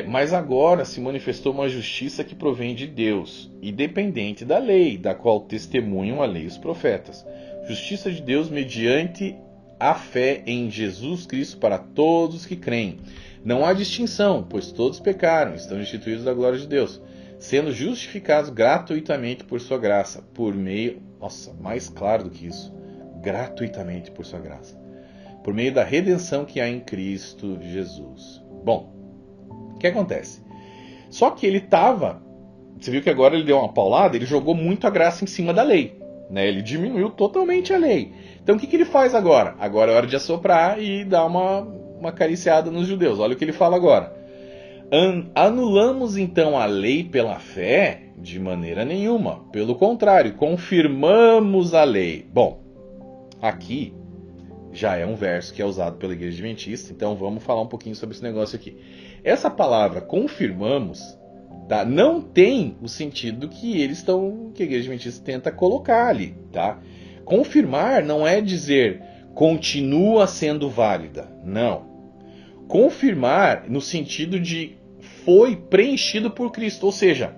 Mas agora se manifestou uma justiça que provém de Deus, independente da lei, da qual testemunham a lei e os profetas. Justiça de Deus mediante a fé em Jesus Cristo para todos que creem. Não há distinção, pois todos pecaram, estão destituídos da glória de Deus, sendo justificados gratuitamente por sua graça, por meio... Nossa, mais claro do que isso. Gratuitamente por sua graça. Por meio da redenção que há em Cristo Jesus. Bom, o que acontece? Só que ele estava... Você viu que agora ele deu uma paulada, ele jogou muito a graça em cima da lei. Né? Ele diminuiu totalmente a lei. Então o que ele faz agora? Agora é hora de assoprar e dar uma acariciada nos judeus. Olha o que ele fala agora. Anulamos então a lei pela fé? De maneira nenhuma. Pelo contrário, confirmamos a lei. Bom, aqui já é um verso que é usado pela Igreja Adventista, então vamos falar um pouquinho sobre esse negócio aqui. Essa palavra confirmamos, tá, não tem o sentido que que a Igreja Adventista tenta colocar ali, tá? Confirmar não é dizer continua sendo válida, não. Confirmar no sentido de foi preenchido por Cristo, ou seja,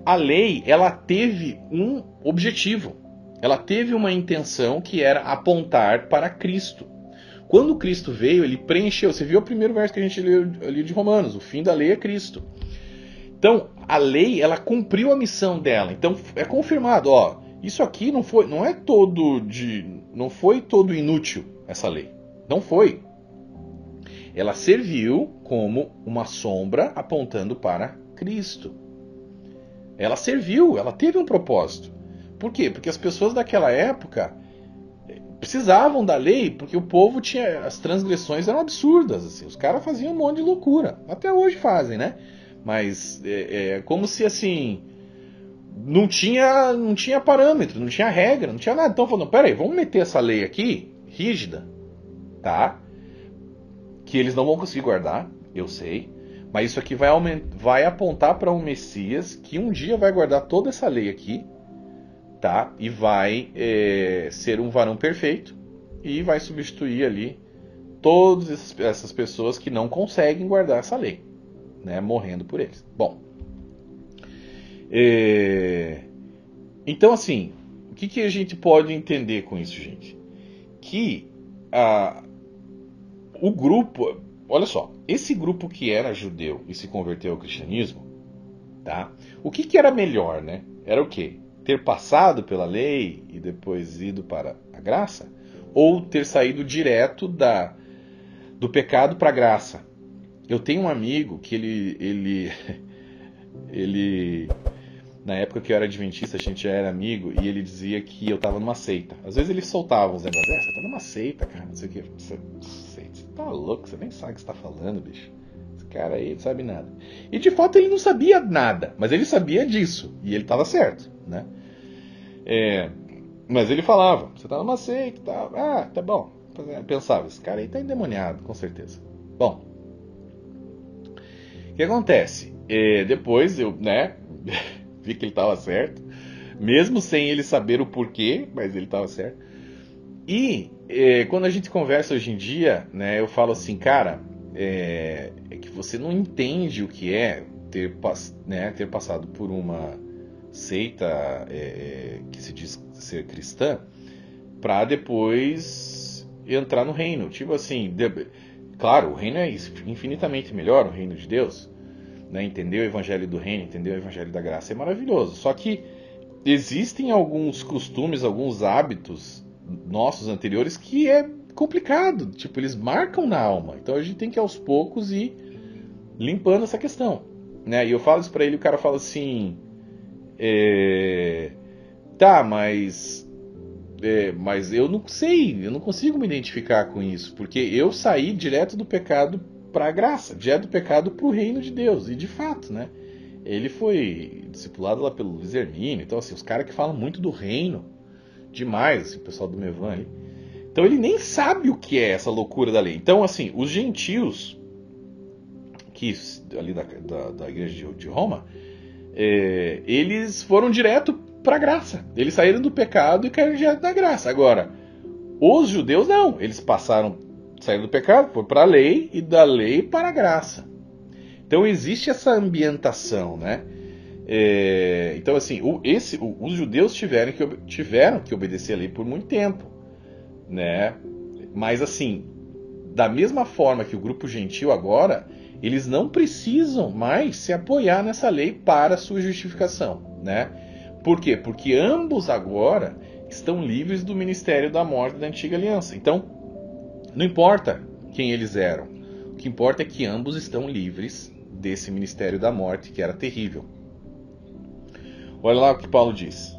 a lei ela teve um objetivo, ela teve uma intenção que era apontar para Cristo. Quando Cristo veio, ele preencheu. Você viu o primeiro verso que a gente leu ali de Romanos, o fim da lei é Cristo. Então, a lei, ela cumpriu a missão dela. Então, é confirmado, ó, isso aqui não foi todo inútil, essa lei. Não foi. Ela serviu como uma sombra apontando para Cristo. Ela serviu, ela teve um propósito. Por quê? Porque as pessoas daquela época precisavam da lei, porque o povo tinha... As transgressões eram absurdas, assim, os caras faziam um monte de loucura. Até hoje fazem, né? Mas é como se, assim, não tinha parâmetro, não tinha regra, não tinha nada. Então falando, peraí, vamos meter essa lei aqui, rígida, tá? Que eles não vão conseguir guardar, eu sei. Mas isso aqui vai apontar para um Messias que um dia vai guardar toda essa lei aqui, tá? E vai ser um varão perfeito e vai substituir ali todas essas pessoas que não conseguem guardar essa lei, né? Morrendo por eles. Bom, então assim, o que a gente pode entender com isso, gente? Que o grupo, olha só, esse grupo que era judeu e se converteu ao cristianismo, tá? O que era melhor, né? Era o quê? Ter passado pela lei e depois ido para a graça? Ou ter saído direto do pecado para a graça? Eu tenho um amigo que ele na época que eu era adventista, a gente já era amigo, e ele dizia que eu estava numa seita. Às vezes ele soltava uns negócios, você tá numa seita, cara, não sei o que. Você tá louco, você nem sabe o que você tá falando, bicho. Esse cara aí não sabe nada. E de fato ele não sabia nada, mas ele sabia disso, e ele estava certo, né? Mas ele falava, você tá numa seita e tal. Ah, tá bom. Eu pensava, esse cara aí tá endemoniado, com certeza. Bom, o que acontece? Depois eu, né, vi que ele estava certo, mesmo sem ele saber o porquê, mas ele estava certo. E quando a gente conversa hoje em dia, né, eu falo assim, cara, é que você não entende o que é ter passado por uma seita que se diz ser cristã, para depois entrar no reino. Tipo assim, claro, o reino é infinitamente melhor, o reino de Deus, né? Entender o evangelho do reino, entender o evangelho da graça é maravilhoso. Só que existem alguns costumes, alguns hábitos nossos anteriores que é complicado, tipo, eles marcam na alma. Então a gente tem que aos poucos ir limpando essa questão, né? E eu falo isso pra ele, o cara fala assim, tá, mas eu não sei, eu não consigo me identificar com isso, porque eu saí direto do pecado para a graça, direto do pecado para o reino de Deus. E de fato, né? Ele foi discipulado lá pelo Luiz Hermínio. Então, assim, os caras que falam muito do reino, demais, assim, o pessoal do Mevan ali. Então, ele nem sabe o que é essa loucura da lei. Então, assim, os gentios, que ali da igreja de Roma, eles foram direto para a graça. Eles saíram do pecado e caíram direto na graça. Agora, os judeus não. Eles saíram do pecado, foram para a lei e da lei para a graça. Então existe essa ambientação, né? Então assim, os judeus tiveram que obedecer a lei por muito tempo, né? Mas assim, da mesma forma que o grupo gentil agora, eles não precisam mais se apoiar nessa lei para sua justificação, né? Por quê? Porque ambos agora estão livres do ministério da morte da antiga aliança. Então, não importa quem eles eram, o que importa é que ambos estão livres desse ministério da morte que era terrível. Olha lá o que Paulo diz.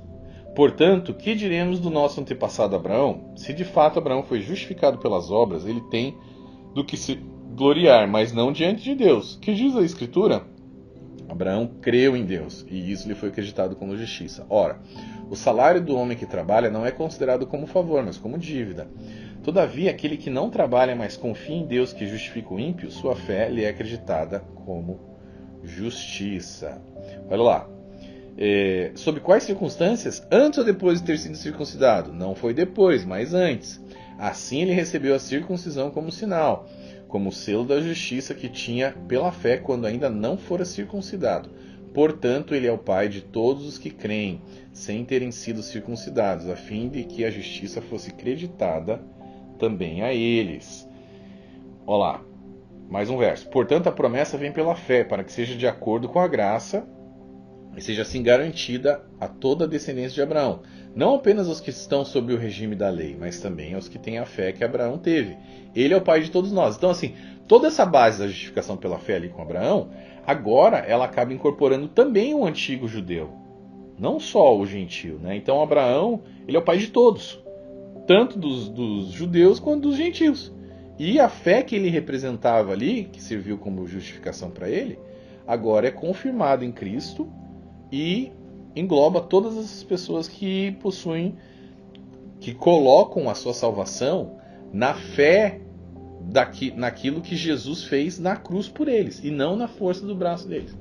Portanto, que diremos do nosso antepassado Abraão? Se de fato Abraão foi justificado pelas obras, ele tem do que se gloriar, mas não diante de Deus. Que diz a Escritura? Abraão creu em Deus, e isso lhe foi acreditado como justiça. Ora, o salário do homem que trabalha não é considerado como favor, mas como dívida. Todavia, aquele que não trabalha, mas confia em Deus que justifica o ímpio, sua fé lhe é acreditada como justiça. Olha lá. Sob quais circunstâncias? Antes ou depois de ter sido circuncidado? Não foi depois, mas antes. Assim ele recebeu a circuncisão como sinal, como selo da justiça que tinha pela fé quando ainda não fora circuncidado. Portanto, ele é o pai de todos os que creem, sem terem sido circuncidados, a fim de que a justiça fosse creditada também a eles. Olha lá, mais um verso. Portanto, a promessa vem pela fé, para que seja de acordo com a graça e seja assim garantida a toda a descendência de Abraão. Não apenas aos que estão sob o regime da lei, mas também aos que têm a fé que Abraão teve. Ele é o pai de todos nós. Então, assim, toda essa base da justificação pela fé ali com Abraão, agora ela acaba incorporando também o antigo judeu. Não só o gentio, né? Então, Abraão, ele é o pai de todos. Tanto dos judeus quanto dos gentios. E a fé que ele representava ali, que serviu como justificação para ele, agora é confirmada em Cristo e engloba todas as pessoas que possuem, que colocam a sua salvação na fé naquilo que Jesus fez na cruz por eles, e não na força do braço deles.